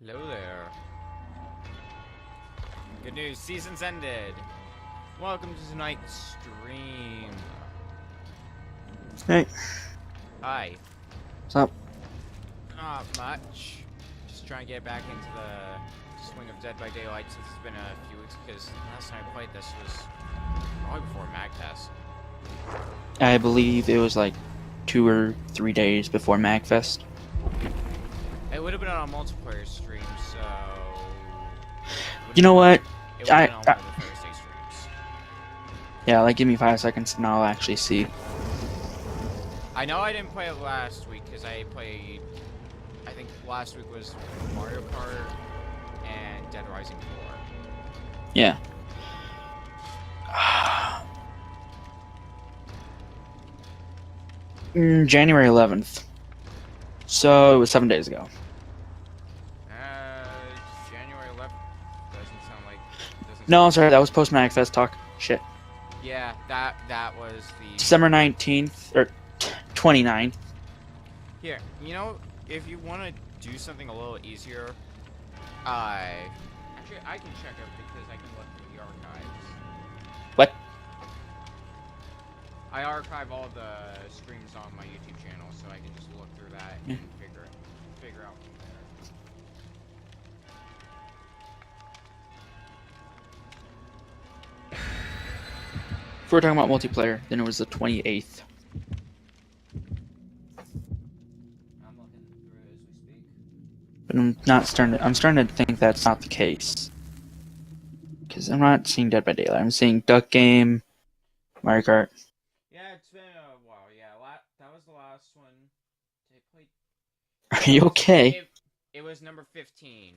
Hello there. Good news, season's ended. Welcome to tonight's stream. Hey, Hi. what's up? Not much. Just trying to get back into the swing of Dead by Daylight since it's been a few weeks because last time I played this was probably before MagFest. I believe it was like 2 or 3 days before MagFest. It would have been on a multiplayer stream, so... You know what? It would have been on one of the Thursday streams. Yeah, like give me 5 seconds and I'll actually see. I know I didn't play it last week because I played... I think last week was Mario Kart and Dead Rising 4. Yeah. January 11th. So it was 7 days ago. January 11th doesn't sound like... No, I'm sorry, that was post MagFest talk. Shit. Yeah, that was the... December 19th, or 29th. Here, you know, if you want to do something a little easier, actually, I can check it because I can look through the archives. What? I archive all the streams on my YouTube channel, so I can just look through that and figure out from there. If we're talking about multiplayer, then it was the 28th. I'm looking through it as we speak. But I'm starting to think that's not the case. Because I'm not seeing Dead by Daylight. I'm seeing Duck Game, Mario Kart. Yeah, it's been a while. Yeah, that was the last one. They played. Are you okay? It was number 15.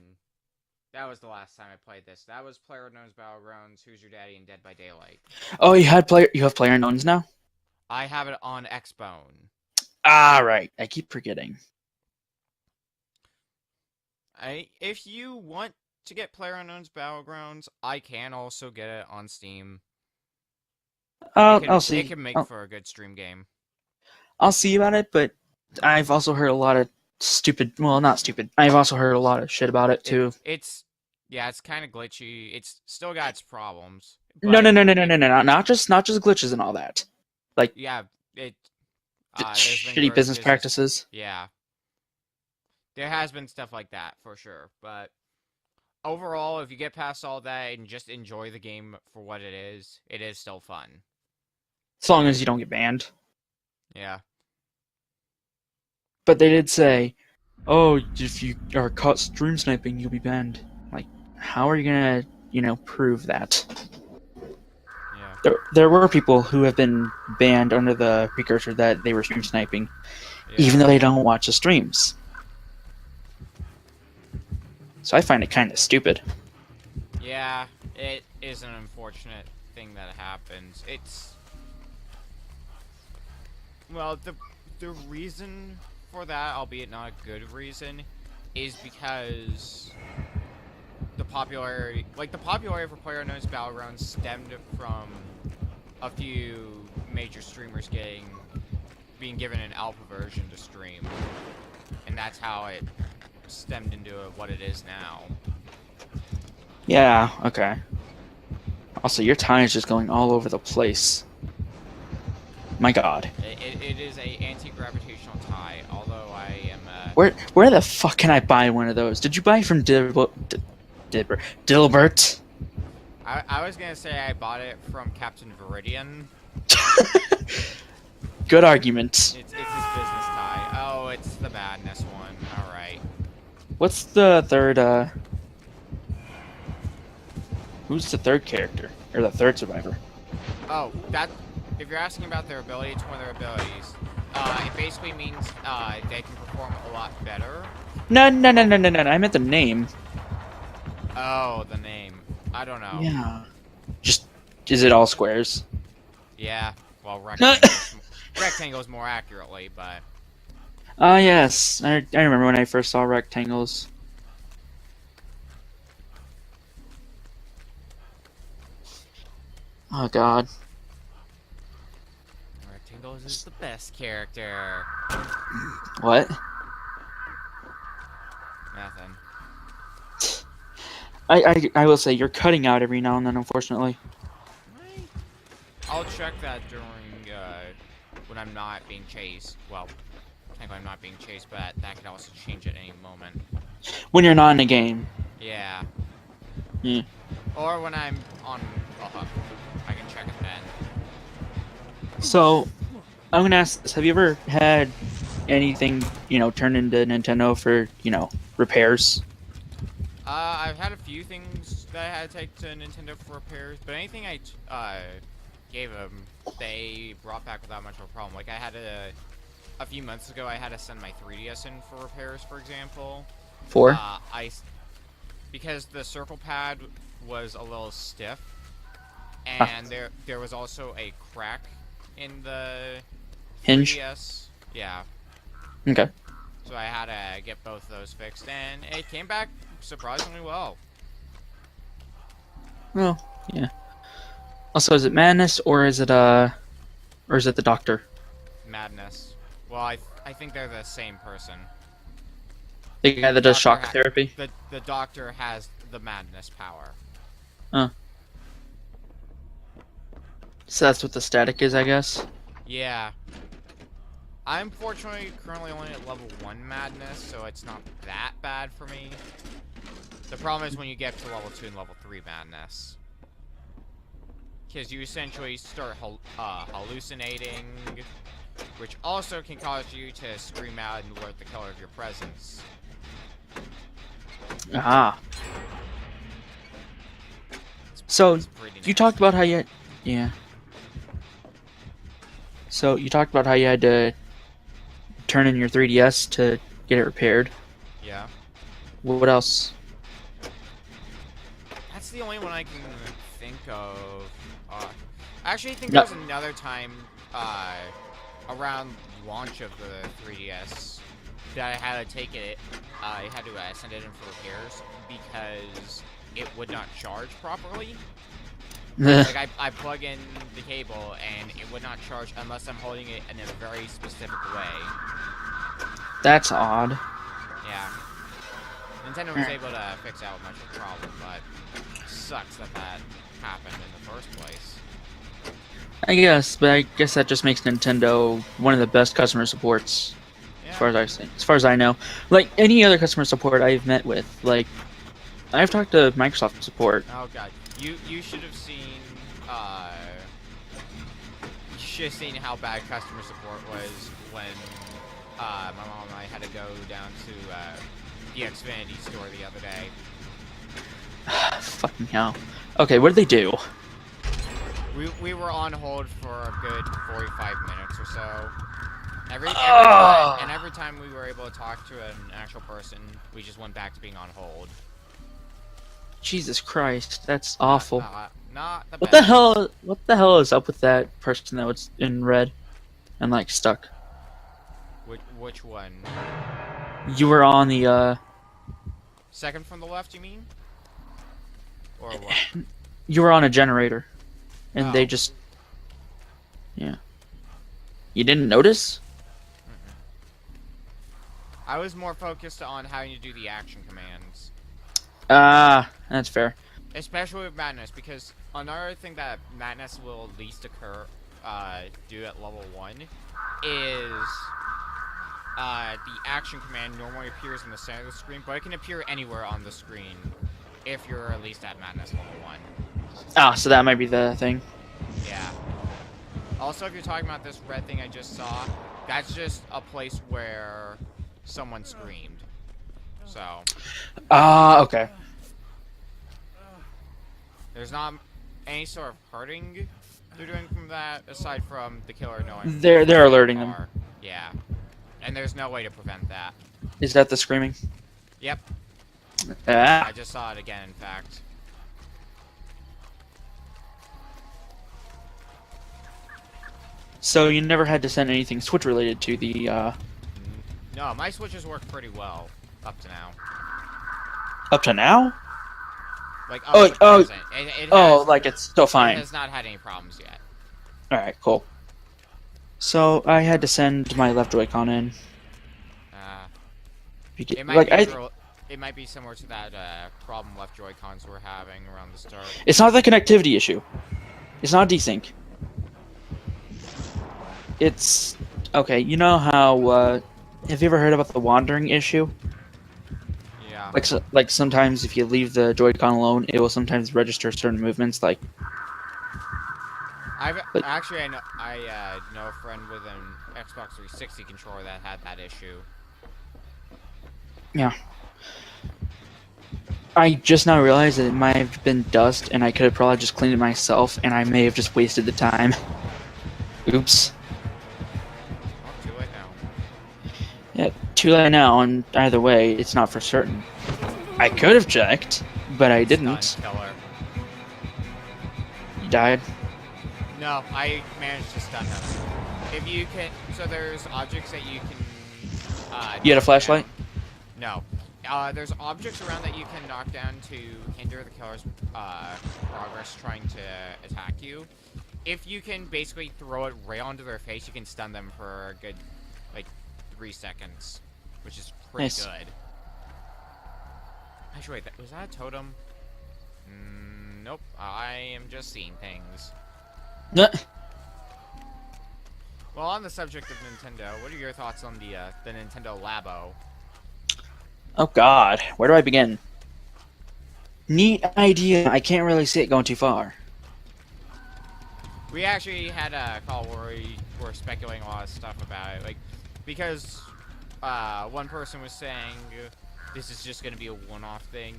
That was the last time I played this. That was PlayerUnknown's Battlegrounds, Who's Your Daddy, and Dead by Daylight. Oh, you have PlayerUnknowns now? I have it on Xbone. Ah, right. I keep forgetting. If you want to get PlayerUnknown's Battlegrounds, I can also get it on Steam. I'll see. It can make for a good stream game. I'll see about it, but I've also heard a lot of stupid. Well, not stupid. I've also heard a lot of shit about it too. It's kind of glitchy. It's still got its problems. No, not just glitches and all that. Like yeah, shitty business practices. Yeah, there has been stuff like that for sure. But overall, if you get past all that and just enjoy the game for what it is still fun. As long as you don't get banned. Yeah. But they did say, oh, if you are caught stream sniping, you'll be banned. Like, how are you gonna, prove that? Yeah. There were people who have been banned under the precursor that they were stream sniping, even though they don't watch the streams. So I find it kind of stupid. Yeah, it is an unfortunate thing that happens. It's... Well, the reason for that, albeit not a good reason, is because the popularity for PlayerUnknown's Battlegrounds stemmed from a few major streamers being given an alpha version to stream, and that's how it stemmed into what it is now. Yeah, okay. Also, your time is just going all over the place. My god. It is a anti-gravitational tie, although I am... Where the fuck can I buy one of those? Did you buy from Dilbert? I was gonna say I bought it from Captain Viridian. Good argument. It's his business tie. Oh, it's the Madness one. Alright. What's the third, Who's the third character? Or the third survivor? Oh, if you're asking about their ability, it's one of their abilities. It basically means they can perform a lot better. No. I meant the name. Oh, the name. I don't know. Yeah. Is it all squares? Yeah. Well, rectangles more accurately, but... Yes. I remember when I first saw rectangles. Oh, God. Rectangles is the best character. What? Nothing. I will say you're cutting out every now and then, unfortunately. I'll check that during when I'm not being chased. Well, technically I'm not being chased, but that could also change at any moment. When you're not in a game. Yeah. Yeah. Or when I'm on a hook. I can check it then. So, I'm gonna ask this: have you ever had anything, turned into Nintendo for, repairs? I've had a few things that I had to take to Nintendo for repairs, but anything I gave them, they brought back without much of a problem. Like I had a few months ago, I had to send my 3DS in for repairs, for example. For? Because the circle pad was a little stiff, and there was also a crack in the Hinge? 3DS. Yeah. Okay. So I had to get both of those fixed, and it came back surprisingly well. Well, yeah. Also, is it Madness or is it the Doctor? Madness. Well, I think they're the same person. The guy that does Doctor shock therapy? The Doctor has the Madness power. Huh. So that's what the static is, I guess? Yeah. I'm fortunately currently only at level 1 Madness, so it's not that bad for me. The problem is when you get to level 2 and level 3 Madness. Because you essentially start hallucinating, which also can cause you to scream out and alert the killer of your presence. Ah. So, It's pretty you talked nasty. about how you... Yeah. So, you talked about how you had to turn in your 3DS to get it repaired. Yeah. What else? That's the only one I can think of. I actually think No. there was another time around launch of the 3DS that I had to take it. I had to send it in for repairs because it would not charge properly. Like I plug in the cable and it would not charge unless I'm holding it in a very specific way. That's odd. Yeah. Nintendo was able to fix out much of the problem, but it sucks that that happened in the first place. I guess, but I guess that just makes Nintendo one of the best customer supports, Yeah. as far as I know. Like any other customer support I've met with, like I've talked to Microsoft support. Oh god, you should have seen you should have seen how bad customer support was when my mom and I had to go down to the Xfinity store the other day. Fucking hell. Okay, what did they do? We were on hold for a good 45 minutes or so. Every time we were able to talk to an actual person, we just went back to being on hold. Jesus Christ, that's awful. Not the What best. the hell? What the hell is up with that person that was in red and like stuck? Which one? You were on the Second from the left, you mean? Or what? you were on a generator, and they Oh. just You didn't notice? I was more focused on having to do the action commands. Ah, that's fair. Especially with Madness, because another thing that Madness will at least do at level 1 is the action command normally appears in the center of the screen, but it can appear anywhere on the screen if you're at least at Madness level 1. Ah, so that might be the thing. Yeah. Also, if you're talking about this red thing I just saw, that's just a place where someone screamed. So, Ah, okay. there's not any sort of hurting they're doing from that, aside from the killer knowing. They're alerting them. are. Yeah. And there's no way to prevent that. Is that the screaming? Yep. Ah. I just saw it again, in fact. So you never had to send anything Switch related to the No, my switches work pretty well up to now. up to now? Like, Oh, up to oh, present. It Oh, has, like it's still it fine. has not had any problems yet. All right, cool. So I had to send my left Joy-Con in. Uh, Beca- it might Like be I, real, it might be similar to that problem left Joy-Cons were having around the start. It's not the connectivity issue. It's not desync. It's okay. You know how? Have you ever heard about the wandering issue? Yeah. Like sometimes if you leave the Joy-Con alone, it will sometimes register certain movements. Like But- Actually I know a friend with an Xbox 360 controller that had that issue. yeah. I just now realized that it might have been dust, and I could have probably just cleaned it myself, and I may have just wasted the time. Oops. Oh, too late now. Yeah, too late now, and either way, it's not for certain. I could have checked, but I didn't. Stun killer. You died. No, I managed to stun him. If you can, so there's objects that you can. You had a knock flashlight? down. No. There's objects around that you can knock down to hinder the killer's progress trying to attack you. If you can basically throw it right onto their face, you can stun them for a good, like, 3 seconds, which is pretty Nice. good. Actually, wait, was that a totem? Nope. I am just seeing things. Well, on the subject of Nintendo, what are your thoughts on the Nintendo Labo? Oh god, where do I begin? Neat idea. I can't really see it going too far. We actually had a call where we were speculating a lot of stuff about it, like, because one person was saying this is just going to be a one-off thing,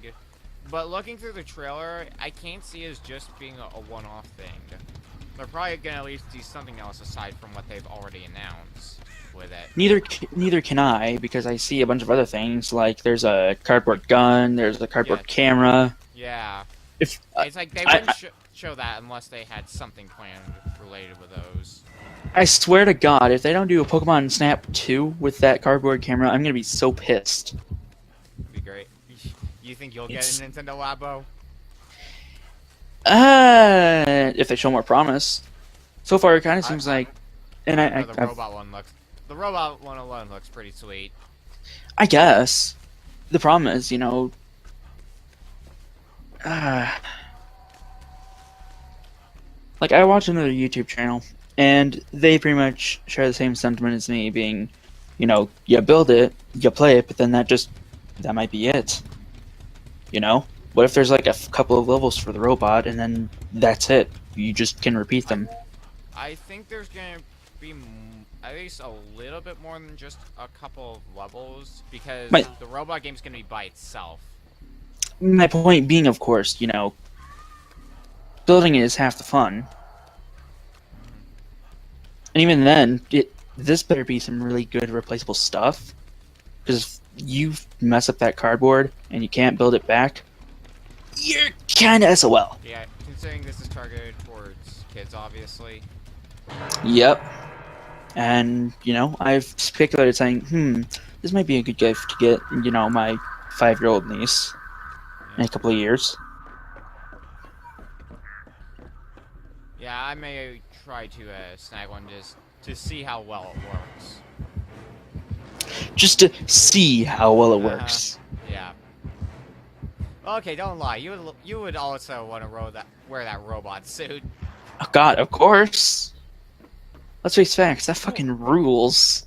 but looking through the trailer, I can't see it as just being a one-off thing. They're probably going to at least do something else aside from what they've already announced with it. Neither can I, because I see a bunch of other things, like there's a cardboard gun, there's a cardboard Yeah. camera. Yeah. If It's like they wouldn't show that unless they had something planned related with those. I swear to God, if they don't do a Pokemon Snap 2 with that cardboard camera, I'm gonna be so pissed. It'd be great. You think you'll It's- get a Nintendo Labo? If they show more promise. So far, it kind of seems like, and No, the robot one looks. The robot one alone looks pretty sweet. I guess the problem is, like I watched another YouTube channel, and they pretty much share the same sentiment as me, being, you build it, you play it, but then that might be it. What if there's like a couple of levels for the robot, and then that's it? You just can repeat them. I think there's gonna be at least a little bit more than just a couple of levels because Right. the robot game's gonna be by itself. My point being, of course, building it is half the fun. And even then, this better be some really good replaceable stuff. Because if you mess up that cardboard and you can't build it back, you're kind of SOL. Yeah, considering this is targeted towards kids, obviously. Yep. And, I've speculated saying, this might be a good gift to get, my 5-year-old niece in a couple of years. Yeah, I may try to snag one just to see how well it works. Just to see how well it works. Yeah. Okay, don't lie. You would also want to wear that robot suit. Oh god, of course. Let's face facts, that fucking rules.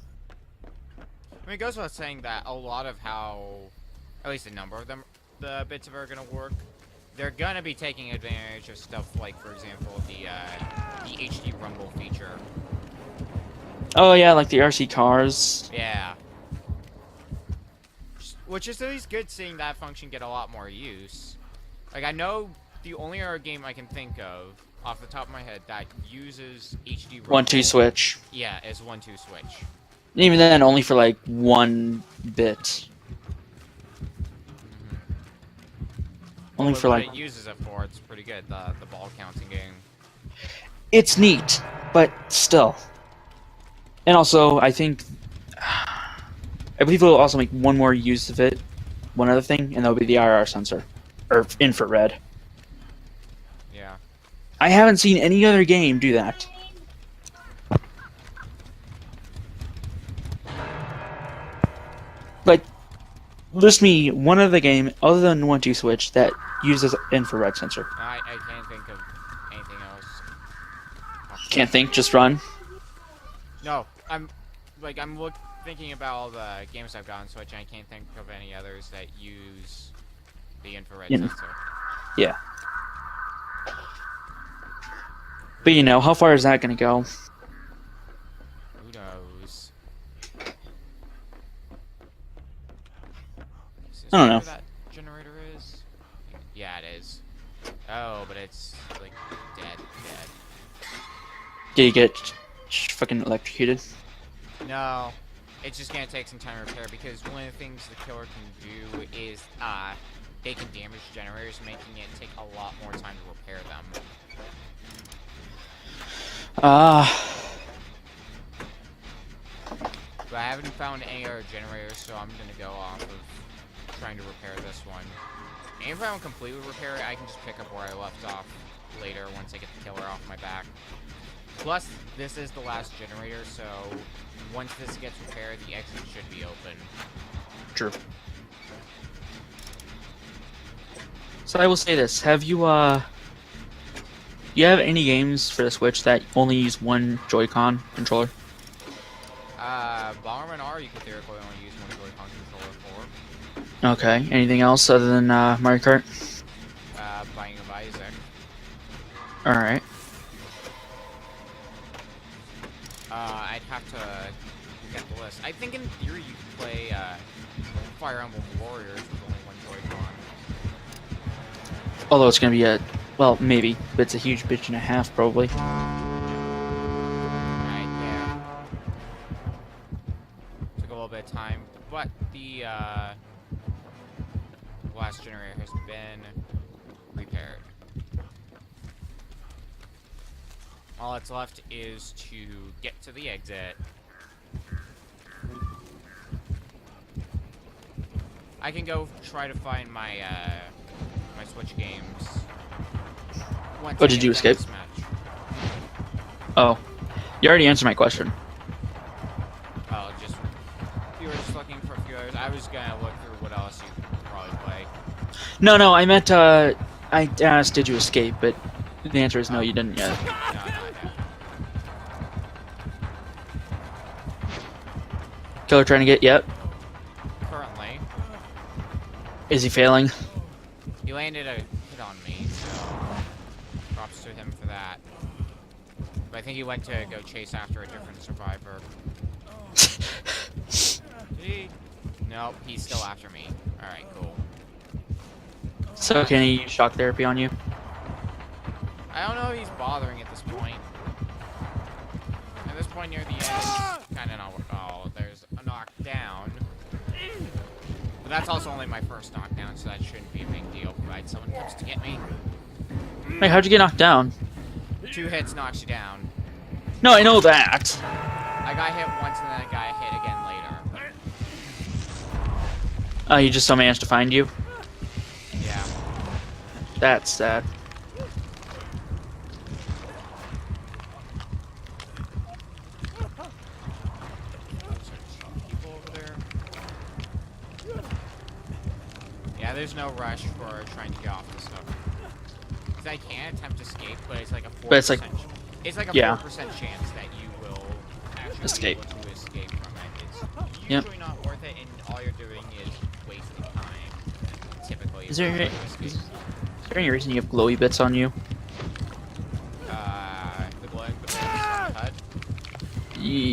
I mean, it goes without saying that a lot of how, at least a number of them, the bits of it are gonna work. They're gonna be taking advantage of stuff like, for example, the HD Rumble feature. Oh yeah, like the RC cars. Yeah. Which is at least good seeing that function get a lot more use. Like, I know the only other game I can think of, off the top of my head, that uses HD Rumble... 1-2 switch. Yeah, is 1-2 switch. And even then, only for like 1 bit. Only But for what like. it uses it for, it's pretty good, the ball counting game. It's neat, but still. And also, I think. I believe it'll also make one more use of it. One other thing, and that'll be the IR sensor. Or infrared. Yeah. I haven't seen any other game do that. Like, List me one other game other than 1-2 Switch that uses infrared sensor. I can't think of anything else. Can't think, just run. No, I'm thinking about all the games I've got on Switch, and I can't think of any others that use the infrared sensor. Yeah. But you know, how far is that going to go? Who knows? I don't know. Where that generator is? Yeah, it is. Oh, but it's like dead. Do you get fucking electrocuted? No, it's just gonna take some time to repair because one of the things the killer can do is they can damage generators, making it take a lot more time to repair them. But I haven't found any other generators, so I'm gonna go off of trying to repair this one. And if I don't completely repair it, I can just pick up where I left off later once I get the killer off my back. Plus, this is the last generator, so once this gets repaired, the exit should be open. True. So I will say this: have you do you have any games for the Switch that only use one Joy-Con controller? Bomberman R, you could theoretically only use one Joy-Con controller for. Okay. Anything else other than Mario Kart? Binding of Isaac. All right. I'd have to get the list. I think in theory you could play Fire Emblem Warriors with only one Joy-Con. Although it's gonna be well, maybe, but it's a huge bitch and a half, probably. Right there. Took a little bit of time, but the last generator has been repaired. All that's left is to get to the exit. I can go try to find my my Switch games. Oh, did you escape? Oh, you already answered my question. Oh, just you were just looking for a few others. I was gonna look through what else you could probably play. No, I meant I asked, did you escape? But the answer is no, you didn't yet. No, not yet. Killer trying to get yet? Currently, Is he failing? he landed a hit on me, so props to him for that. But I think he went to go chase after a different survivor. Did he? Nope, he's still after me. Alright, cool. So can he use shock therapy on you? I don't know if he's bothering at this point. At this point near the end, it's kind of not. Oh, there's a knockdown. But that's also only my first knockdown, so that shouldn't be a big deal, provided someone comes to get me. Wait, how'd you get knocked down? 2 hits knocks you down. No, I know that. I got hit once and then I got hit again later. He just still managed to find you? Yeah. That's sad. People over there. Yeah, there's no rush for trying to get off this stuff. Because I can attempt to escape, but it's like a 4%. But it's like- it's like a yeah. 4% chance that you will actually Escape. be able to escape from it. It's Yep. usually not worth it, and all you're doing is wasting time. Typically. Is there if any- you're trying to escape. Is there any reason you have glowy bits on you? The glowing bits on the HUD.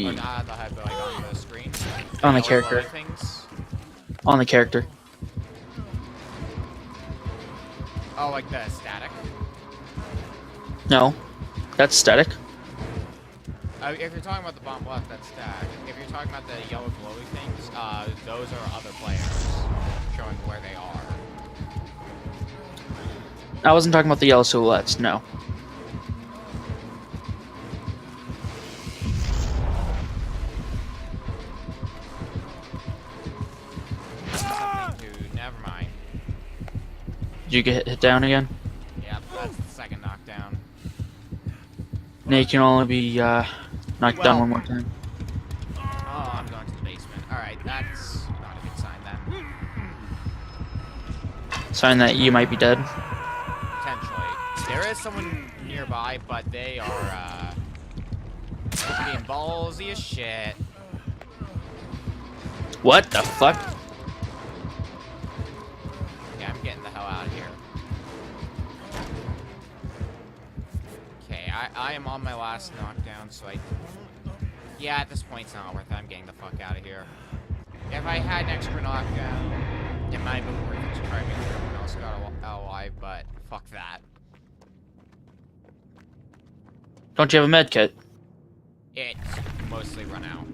Or not the HUD, but like on the screen. On the Yellow character. glowing things. On the character. Oh, like the static? No. That's static. If you're talking about the bomb left, that's static. If you're talking about the yellow glowy things, those are other players showing where they are. I wasn't talking about the yellow silhouettes, no. Dude, never mind. Did you get hit down again? Yeah, that's the second knockdown. No, you can only be knocked down one more time. Oh, I'm going to the basement. Alright, that's not a good sign then. Sign that you might be dead. Potentially. There is someone nearby, but they are, being ballsy as shit. What the fuck? Yeah, I'm getting the hell out of here. Okay, I am on my last knockdown, so yeah, at this point it's not worth it. I'm getting the fuck out of here. If I had an extra knockdown, it might have been worth it to try to make sure everyone else got alive, but fuck that. Don't you have a med kit? It's mostly run out.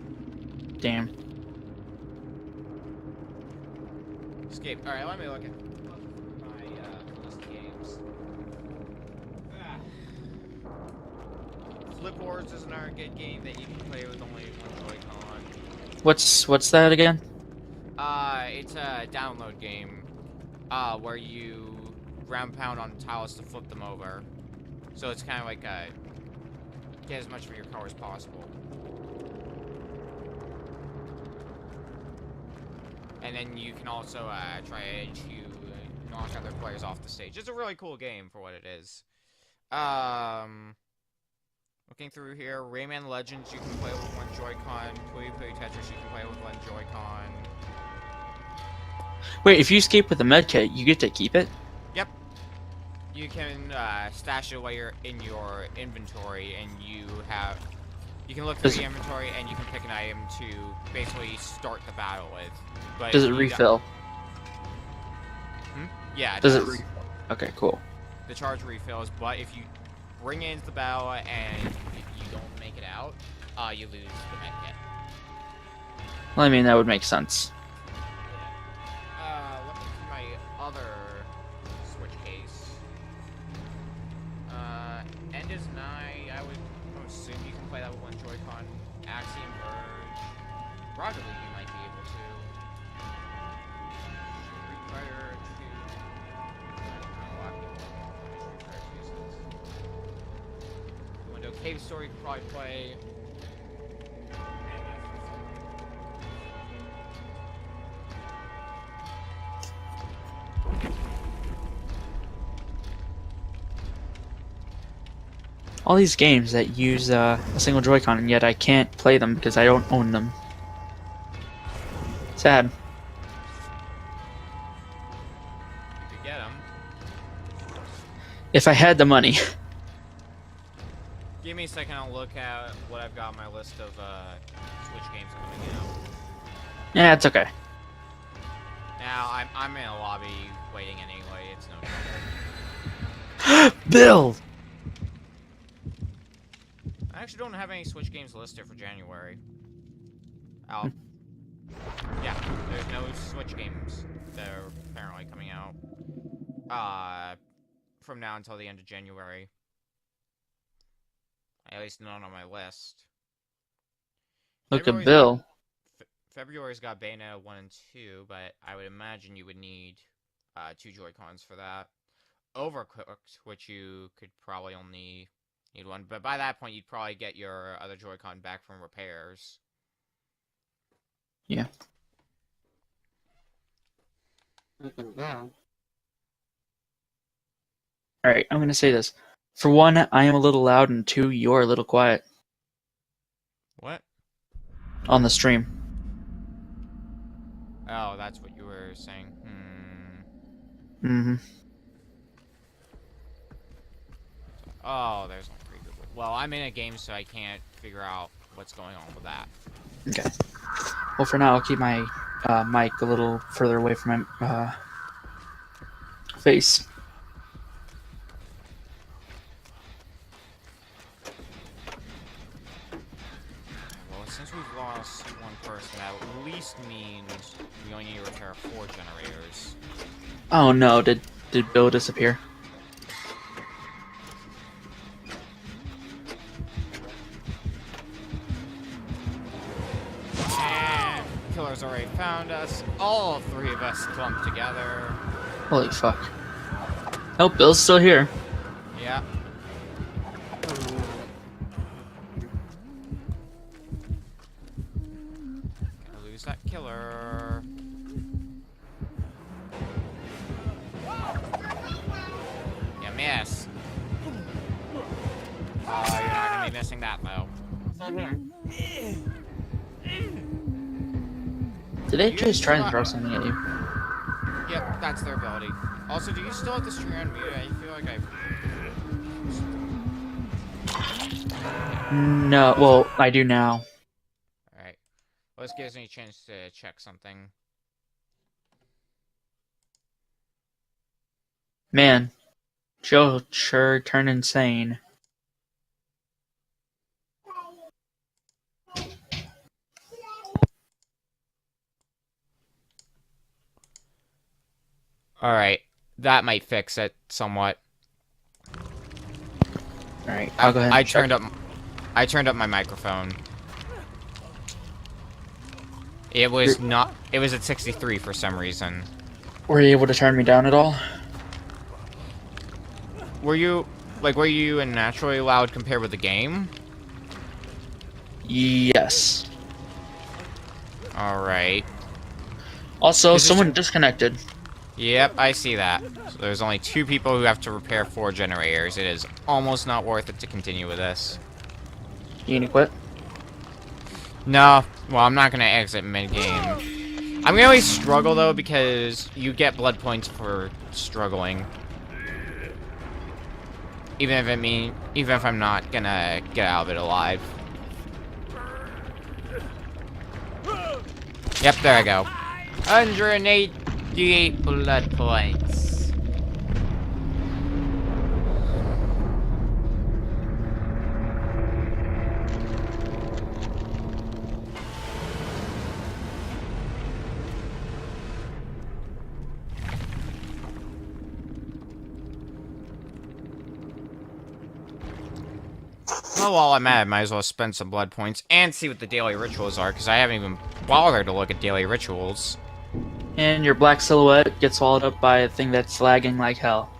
Damn. Escape. Alright, let me look at my list of games. Flip Wars is another good game that you can play with only one Joy-Con. What's that again? It's a download game, where you ground pound on tiles to flip them over. So it's kind of like get as much of your car as possible. And then you can also try to knock other players off the stage. It's a really cool game for what it is. Looking through here, Rayman Legends you can play with one Joy-Con. Puyo Puyo Tetris you can play with one Joy-Con. Wait, if you escape with a med kit, you get to keep it? Yep. You can stash it away in your inventory, and you can look through the inventory and you can pick an item to basically start the battle with. But does it refill? Yeah, it does. does. Okay, cool. The charge refills, but if you bring it into the battle and you don't make it out, you lose the medkit. Well, I mean, that would make sense. Let me see my other Switch case. End is Nigh, I would assume you can play that with one Joy-Con. Axiom Verge. Rocket League you might be able to. Street Fighter 2. A lot of people Street Fighter 2 Window Cave Story you can probably play. All these games that use a single Joy-Con, and yet I can't play them because I don't own them. Sad. You could get them. If I had the money. Give me a second, I'll look at what I've got on my list of Switch games coming out. Yeah, it's okay. Now, I'm in a lobby waiting anyway, it's no trouble. Bill! I actually don't have any Switch games listed for January. Oh. Yeah, there's no Switch games that are apparently coming out from now until the end of January. At least none on my list. Look at Bill. February's got Bayonetta 1 and 2, but I would imagine you would need 2 Joy-Cons for that. Overcooked, which you could probably only need one, but by that point you'd probably get your other Joy-Con back from repairs. Yeah. Alright, I'm gonna say this. For one, I am a little loud, and two, you're a little quiet. What? On the stream. Oh, that's what you were saying. Mm-hmm. Oh, there's no three people. Well, I'm in a game, so I can't figure out what's going on with that. Okay. Well, for now, I'll keep my mic a little further away from my face. Well, since we've lost one person, that at least means we only need to repair 4 generators. Oh no, did Bill disappear? And killer's already found us. All 3 of us clumped together. Holy fuck. Oh, Bill's still here. Yeah. Gonna lose that killer. missing that though. Did they You just try and still- throw something at you? Yep, that's their ability. Also, do you still have the stream on mute? I feel like No, well, I do now. Alright. Well, this gives me a chance to check something. Man, Joe sure turned insane. Alright. That might fix it somewhat. Alright, I'll go ahead and I check. turned up my microphone. It was not. It was at 63 for some reason. Were you able to turn me down at all? Were you naturally loud compared with the game? Yes. Alright. Also, Is this someone your- disconnected. Yep, I see that. So there's only 2 people who have to repair 4 generators. It is almost not worth it to continue with this. You gonna quit? No, well, I'm not gonna exit mid-game. I'm gonna always struggle, though, because you get blood points for struggling. Even if I'm not gonna get out of it alive. Yep, there I go. 188 blood points. Well, while I'm at it, might as well spend some blood points and see what the daily rituals are, because I haven't even bothered to look at daily rituals. And your black silhouette gets swallowed up by a thing that's lagging like hell.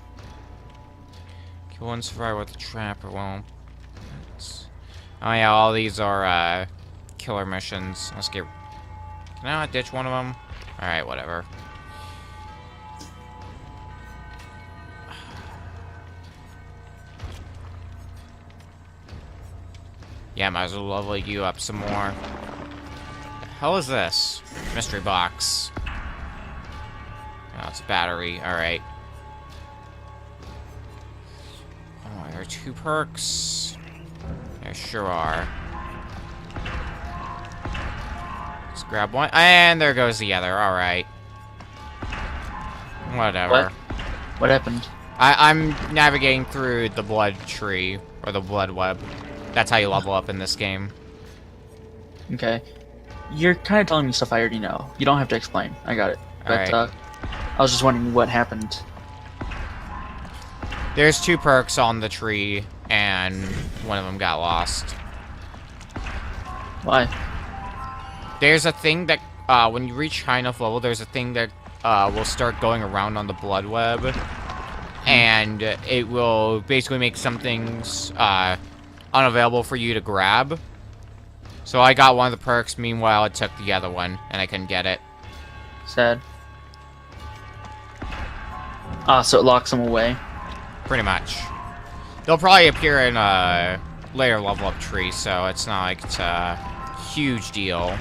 Kill one survivor with a trap or won't. Oh yeah, all these are killer missions. Let's get. Can I not ditch one of them? Alright, whatever. Yeah, might as well level you up some more. The hell is this? Mystery box. Oh, it's a battery. Alright. Oh, there are 2 perks. There sure are. Let's grab one. And there goes the other. Alright. Whatever. What happened? I'm navigating through the blood tree. Or the blood web. That's how you level up in this game. Okay. You're kind of telling me stuff I already know. You don't have to explain. I got it. But, Alright. I was just wondering what happened. There's 2 perks on the tree, and one of them got lost. Why? There's a thing that, when you reach high enough level, there's a thing that will start going around on the blood web. And it will basically make some things unavailable for you to grab. So I got one of the perks, meanwhile it took the other one, and I couldn't get it. Sad. Ah, so it locks them away. Pretty much. They'll probably appear in a later level up tree, so it's not like it's a huge deal.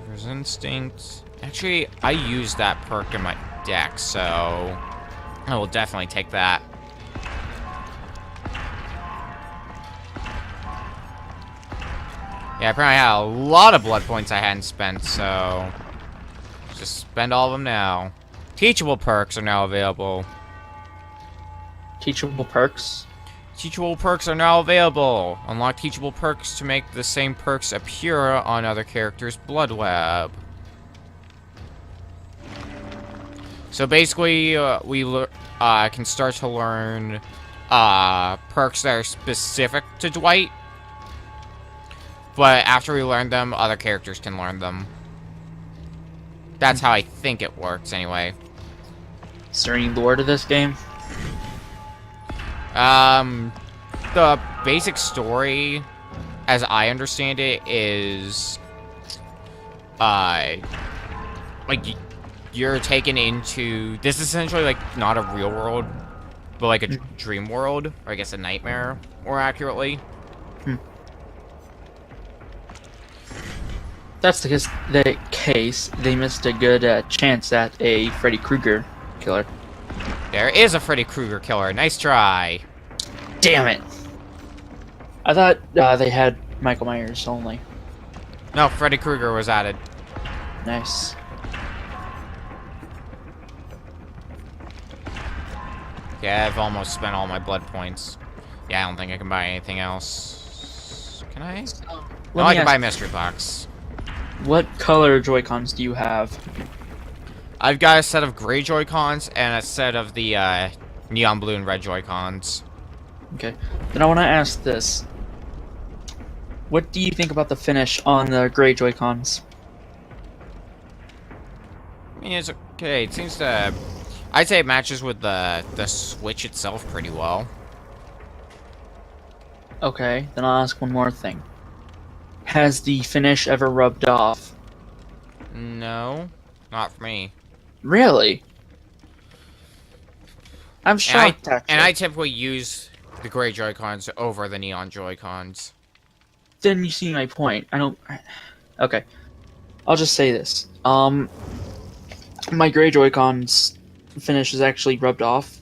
There's instinct. Actually, I used that perk in my deck, so I will definitely take that. Yeah, I probably had a lot of blood points I hadn't spent, so just spend all of them now. Teachable perks are now available. Teachable perks. Teachable perks are now available. Unlock teachable perks to make the same perks appear on other characters' blood web. So basically, we can start to learn perks that are specific to Dwight. But after we learn them, other characters can learn them. That's how I think it works, anyway. Is there any lore to this game? The basic story, as I understand it, is, like you're taken into this is essentially like not a real world, but like a dream world, or I guess a nightmare, more accurately. That's the case. They missed a good chance at a Freddy Krueger killer. There is a Freddy Krueger killer. Nice try. Damn it! I thought they had Michael Myers only. No, Freddy Krueger was added. Nice. Yeah, I've almost spent all my blood points. Yeah, I don't think I can buy anything else. Can I? No, I can buy a mystery box. What color Joy-Cons do you have? I've got a set of gray Joy-Cons and a set of the neon blue and red Joy-Cons. Okay. Then I want to ask this. What do you think about the finish on the gray Joy-Cons? I mean, it's okay. It seems to... I'd say it matches with the Switch itself pretty well. Okay, then I'll ask one more thing. Has the finish ever rubbed off? No, not for me. Really? I'm shocked, actually. And I typically use the gray Joy-Cons over the neon Joy-Cons. Then you see my point. I don't... Okay. I'll just say this. My gray Joy-Cons finish is actually rubbed off.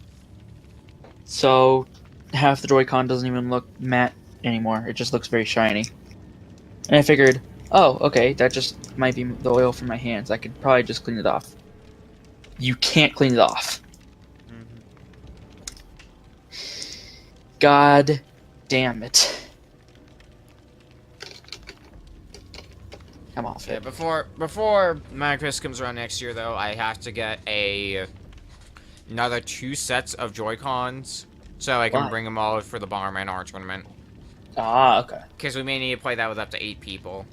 So, half the Joy-Con doesn't even look matte anymore. It just looks very shiny. And I figured, oh, okay, that just might be the oil from my hands. I could probably just clean it off. You can't clean it off. God damn it. Come off Yeah, it. before Minecraft comes around next year, though, I have to get another 2 sets of Joy-Cons so I can Why? bring them all for the Bomberman R tournament. Ah, okay. Because we may need to play that with up to 8 people.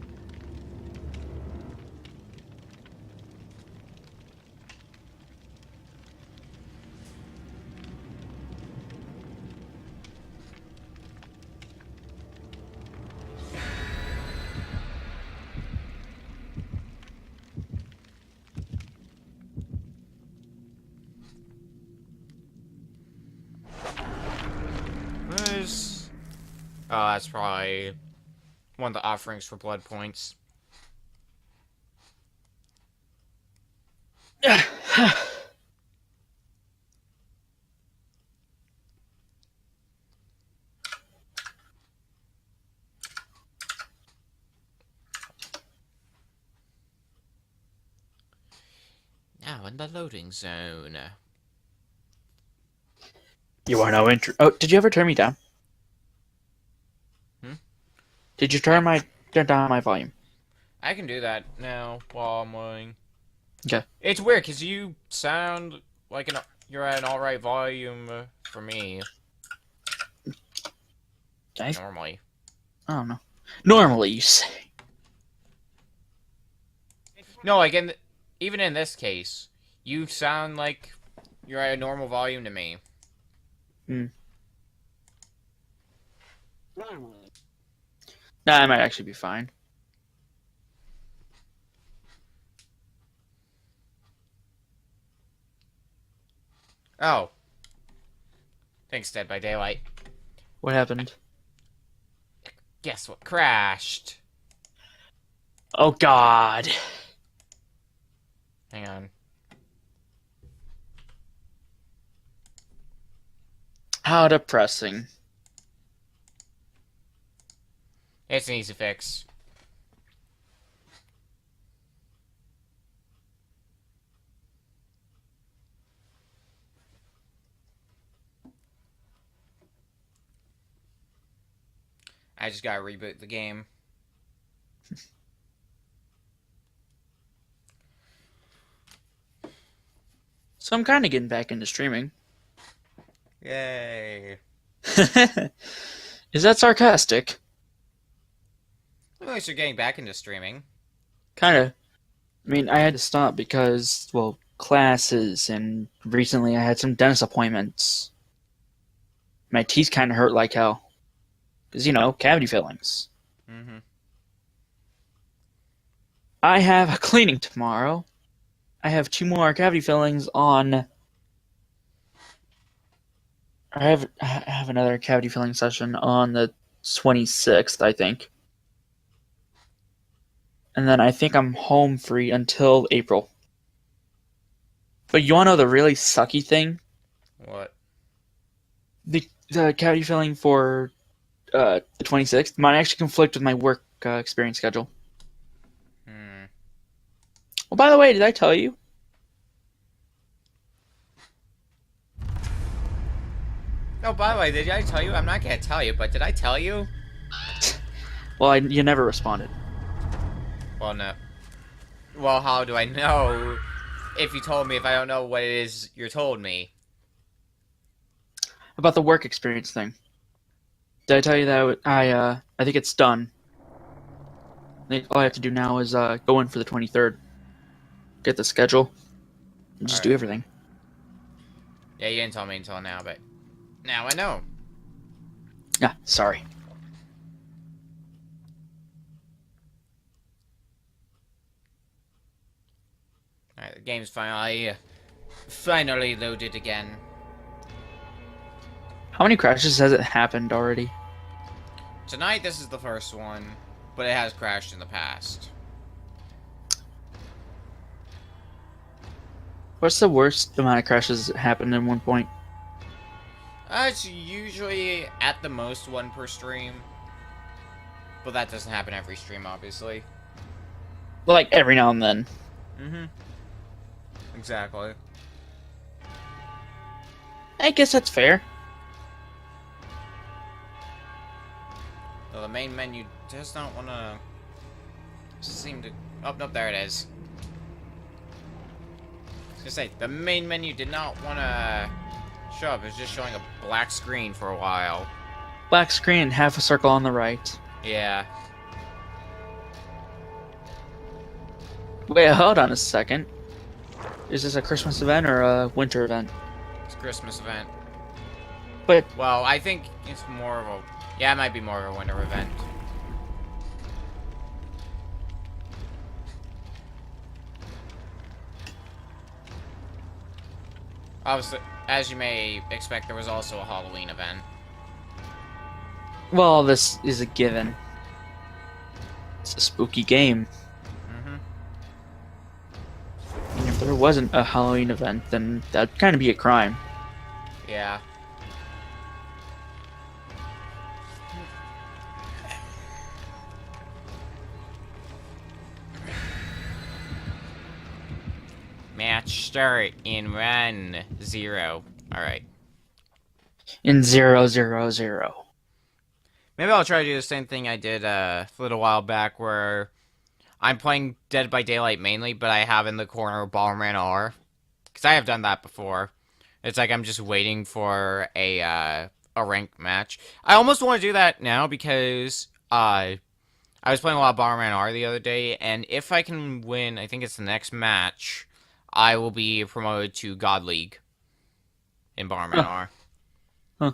Where's... Oh, that's probably one of the offerings for blood points. Now in the loading zone. You are now enter. Oh, did you ever turn me down? Did you turn down my volume? I can do that now while I'm loading. Okay. It's weird because you sound like you're at an alright volume for me. Normally. I don't know. Normally, you say. No, like even in this case, you sound like you're at a normal volume to me. Nah, I might actually be fine. Oh. Thanks, Dead by Daylight. What happened? Guess what crashed? Oh God. Hang on. How depressing. It's an easy fix. I just gotta reboot the game. So I'm kind of getting back into streaming. Yay. Is that sarcastic? At least you're getting back into streaming. Kind of. I mean, I had to stop because, well, classes, and recently I had some dentist appointments. My teeth kind of hurt like hell. Because, you know, cavity fillings. Mm-hmm. I have a cleaning tomorrow. I have 2 more cavity fillings on. I have another cavity filling session on the 26th, I think. And then I think I'm home free until April. But you want to know the really sucky thing? What? The cavity filling for the 26th might actually conflict with my work experience schedule. Hmm. Well, by the way, did I tell you? Oh, by the way, did I tell you? I'm not gonna tell you, but did I tell you? Well, you never responded. Well, no. Well, how do I know if you told me if I don't know what it is you told me? About the work experience thing. Did I tell you that I think it's done? I think all I have to do now is go in for the 23rd, get the schedule, and just do Alright. everything. Yeah, you didn't tell me until now, but now I know. Yeah, sorry. Alright, the game's finally loaded again. How many crashes has it happened already? Tonight, this is the first one, but it has crashed in the past. What's the worst amount of crashes that happened in one point? It's usually at the most 1 per stream. But that doesn't happen every stream, obviously. Well, like every now and then. Mm-hmm. Exactly. I guess that's fair. Though the main menu does not want to seem to... Oh, no, there it is. I was gonna say, the main menu did not want to show up. It was just showing a black screen for a while. Black screen, half a circle on the right. Yeah. Wait, hold on a second. Is this a Christmas event or a winter event? It's a Christmas event. But Well, I think it's more of a... Yeah, it might be more of a winter event. Obviously, as you may expect, there was also a Halloween event. well, this is a given. It's a spooky game. Mm-hmm. And if there wasn't a Halloween event, then that'd kind of be a crime. Yeah. Match start in 1-0. Alright. In 0-0-0. Maybe I'll try to do the same thing I did a little while back where I'm playing Dead by Daylight mainly, but I have in the corner Bomberman R. Because I have done that before. It's like I'm just waiting for a ranked match. I almost want to do that now because I was playing a lot of Bomberman R the other day, and if I can win, I think it's the next match, I will be promoted to God League in Bomberman R. Huh.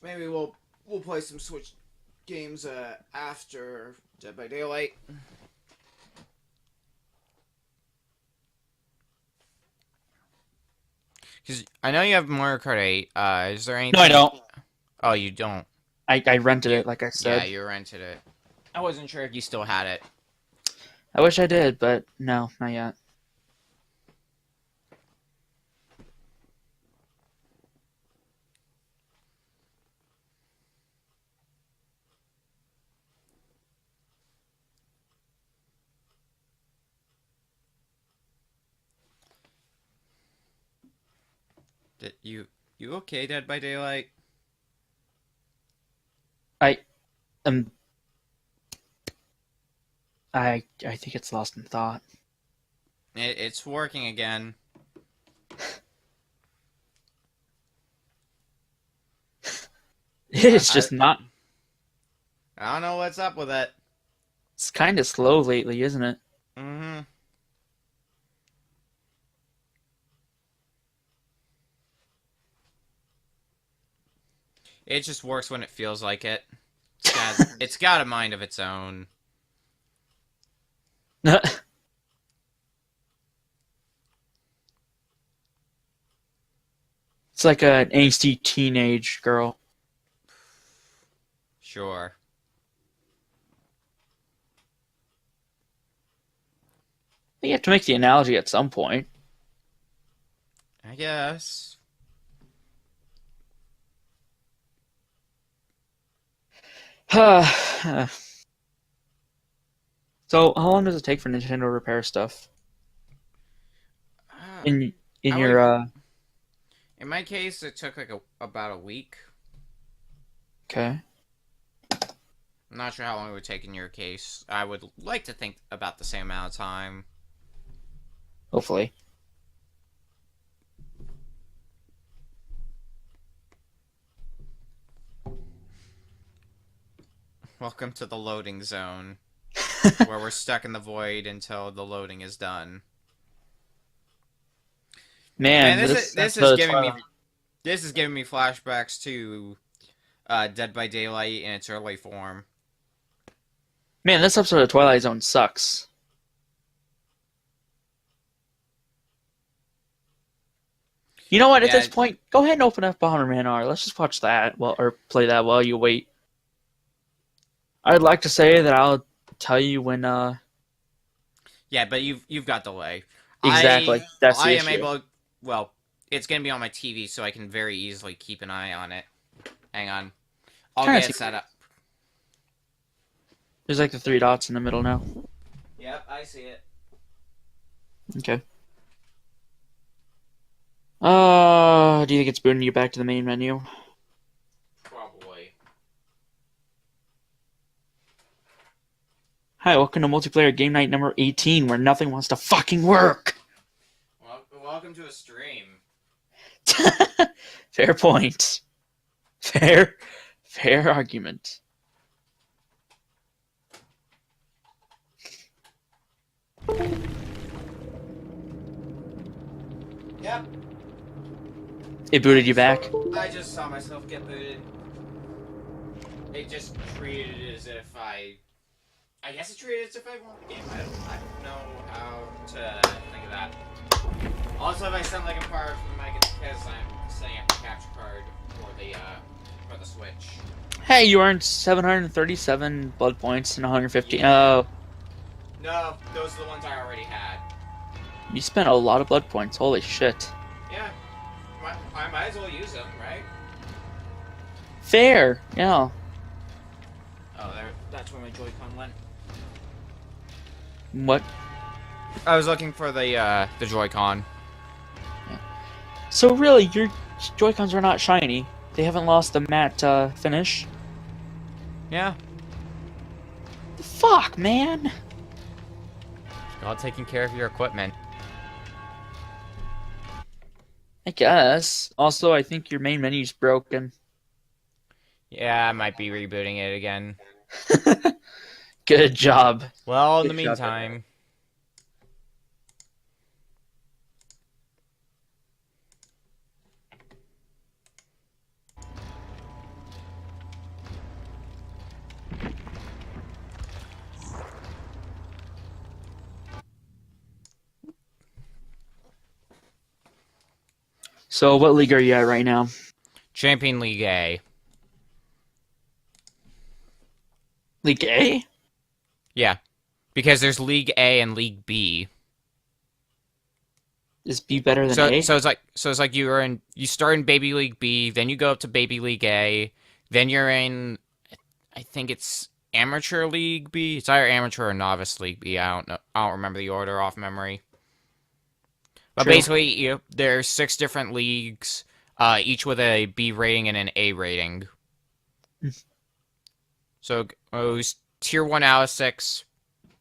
Maybe we'll play some Switch games after Dead by Daylight. Because I know you have Mario Kart 8. Is there anything... No, I don't. Oh, you don't? I rented it, like I said. Yeah, you rented it. I wasn't sure if you still had it. I wish I did, but no, not yet. You okay, Dead by Daylight? I um I think it's lost in thought. It's working again. It's just not. I don't know what's up with it. It's kind of slow lately, isn't it? Mm-hmm. It just works when it feels like it. It's got a mind of its own. It's like an angsty teenage girl. Sure. You have to make the analogy at some point. I guess. So, how long does it take for Nintendo to repair stuff? Uh, In in I your would. In my case, it took like about a week. okay. I'm not sure how long it would take in your case. I would like to think about the same amount of time. Hopefully. Welcome to the loading zone, where we're stuck in the void until the loading is done. Man, Man, this this is episode giving me Twilight- this is giving me flashbacks to Dead by Daylight in its early form. Man, this episode of Twilight Zone sucks. You know what? At Yeah, this point, go ahead and open up Bomberman R. Let's just watch that or play that while you wait. I'd like to say that I'll tell you when. yeah, but you've got delay. Exactly. That's the I am issue. able. Well, it's gonna be on my TV, so I can very easily keep an eye on it. Hang on, I'll Kinda get see- it set up. There's like the three dots in the middle now. Yep, I see it. Okay. Do you think it's booting you back to the main menu? Probably. Hi, welcome to multiplayer game night number 18, where nothing wants to fucking work. Well, welcome to a stream. Fair point. Fair argument. Yep. It booted you back. I just saw myself get booted. It just treated it as if I guess it treated it as if I won the game. I don't know how to think of that. Also, if I sound like I'm far from the mic, it's because I'm setting up the capture card for the Switch. Hey, you earned 737 blood points and 150. Yeah. Oh, No, those are the ones I already had. you spent a lot of blood points. Holy shit. Yeah, I might as well use them, right? Fair. Yeah. Oh, that's where my Joy-Con went. What? I was looking for the Joy-Con. So really, your Joy-Cons are not shiny. They haven't lost the matte finish. Yeah. The fuck, man. All taking care of your equipment. I guess. Also, I think your main menu's broken. Yeah, I might be rebooting it again. Good job. Well, in the Good job. meantime. So, what league are you at right now? Champion League A. League A? Yeah. Because there's League A and League B. Is B better than A? So it's like you start in Baby League B, then you go up to Baby League A, then you're in I think it's Amateur League B. It's either Amateur or Novice League B. I don't know. I don't remember the order off memory. But True. basically, there's 6 different leagues, each with a B rating and an A rating. So it goes Tier 1 out of 6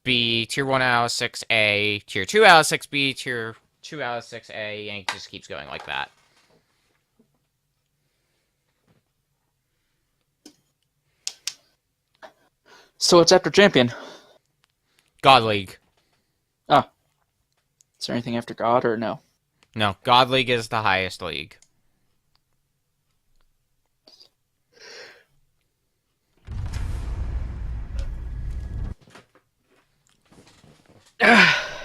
B, Tier 1 out of 6 A, Tier 2 out of 6 B, Tier 2 out of 6 A, and it just keeps going like that. So, it's after Champion. God League. Is there anything after God or no? No, God League is the highest league. Bomberman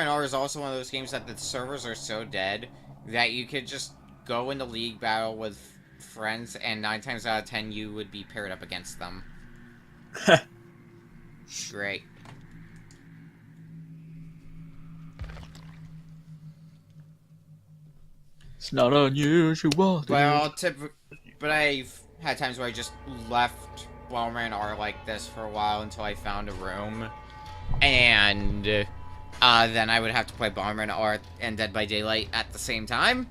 R is also one of those games that the servers are so dead that you could just go into league battle with friends, and 9 times out of 10 you would be paired up against them. Great. It's not unusual. Well, but I've had times where I just left Bomberman R like this for a while until I found a room, and then I would have to play Bomberman R and Dead by Daylight at the same time.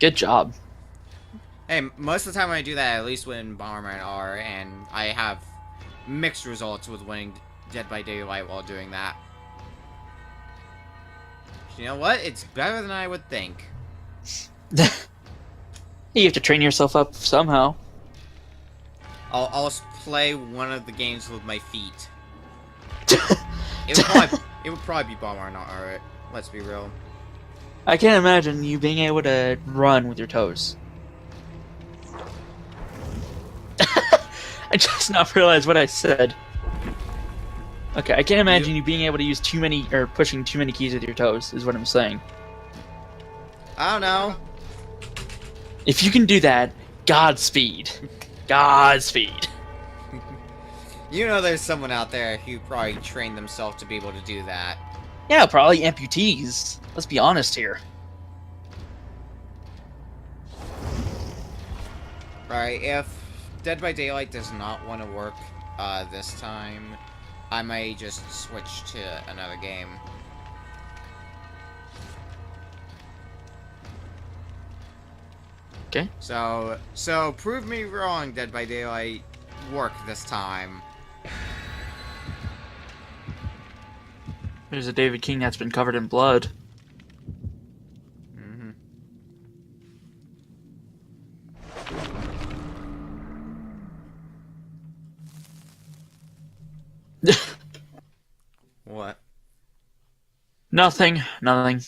Good job. Hey, most of the time when I do that, I at least win Bomberman R, and I have mixed results with winning Dead by Daylight while doing that. You know what? It's better than I would think. You have to train yourself up somehow. I'll play one of the games with my feet. It would probably be Bomberman R. Let's be real. I can't imagine you being able to run with your toes. I just not realized what I said. Okay, I can't imagine you being able to use too many, or pushing too many keys with your toes, is what I'm saying. I don't know. If you can do that, Godspeed. Godspeed. You know there's someone out there who probably trained themselves to be able to do that. Yeah, probably amputees. Let's be honest here. Right, if Dead by Daylight does not want to work this time, I may just switch to another game. Okay. So prove me wrong, Dead by Daylight work this time. There's a David King that's been covered in blood. Mm-hmm. What? Nothing. Nothing.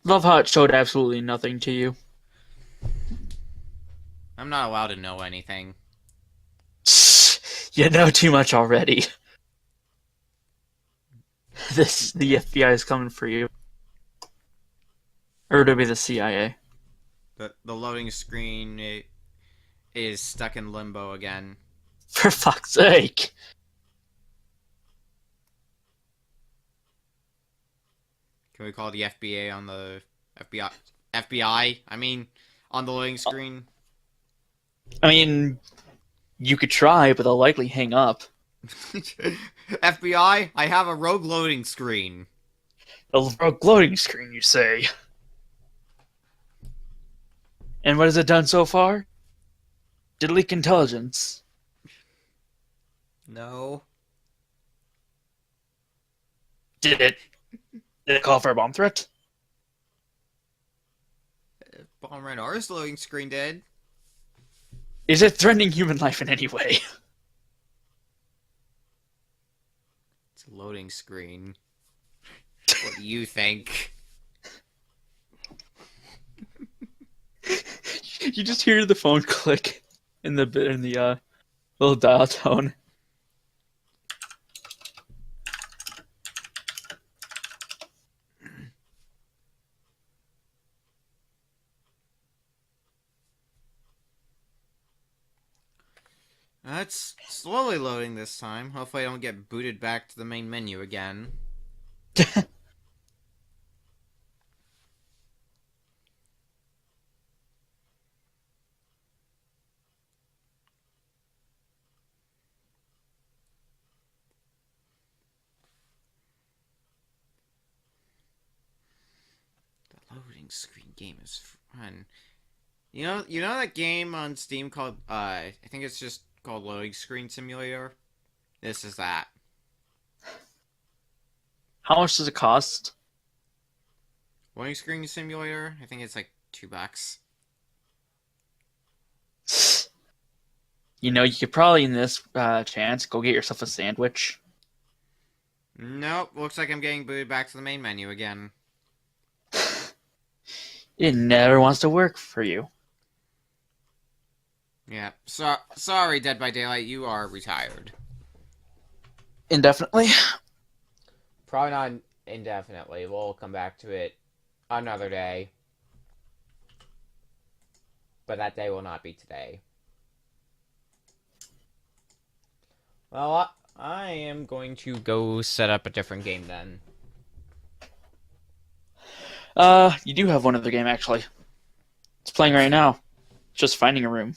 Love how it showed absolutely nothing to you. I'm not allowed to know anything. You know too much already. The FBI is coming for you. Or to be the CIA. The loading screen is stuck in limbo again. For fuck's sake. Can we call the FBA on the FBI? I mean, on the loading screen. I mean, you could try, but they'll likely hang up. FBI, I have a rogue loading screen. A loading screen, you say? And what has it done so far? Did it leak intelligence? No. Did it call for a bomb threat? Bomberman R's loading screen did. Is it threatening human life in any way? It's a loading screen. What do you think? You just hear the phone click in the little dial tone. It's slowly loading this time. Hopefully I don't get booted back to the main menu again. The loading screen game is fun. You know that game on Steam called I think it's just called Loading Screen Simulator? This is that. How much does it cost? Loading Screen Simulator? I think it's like $2. You know, you could probably in this chance go get yourself a sandwich. Nope, looks like I'm getting booted back to the main menu again. It never wants to work for you. Yeah, sorry, Dead by Daylight, you are retired. Indefinitely. Probably not indefinitely. We'll come back to it another day. But that day will not be today. Well, I am going to go set up a different game then. You do have one other game actually. It's playing right now. Just finding a room.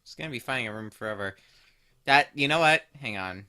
It's gonna be finding a room forever. That, you know what? Hang on.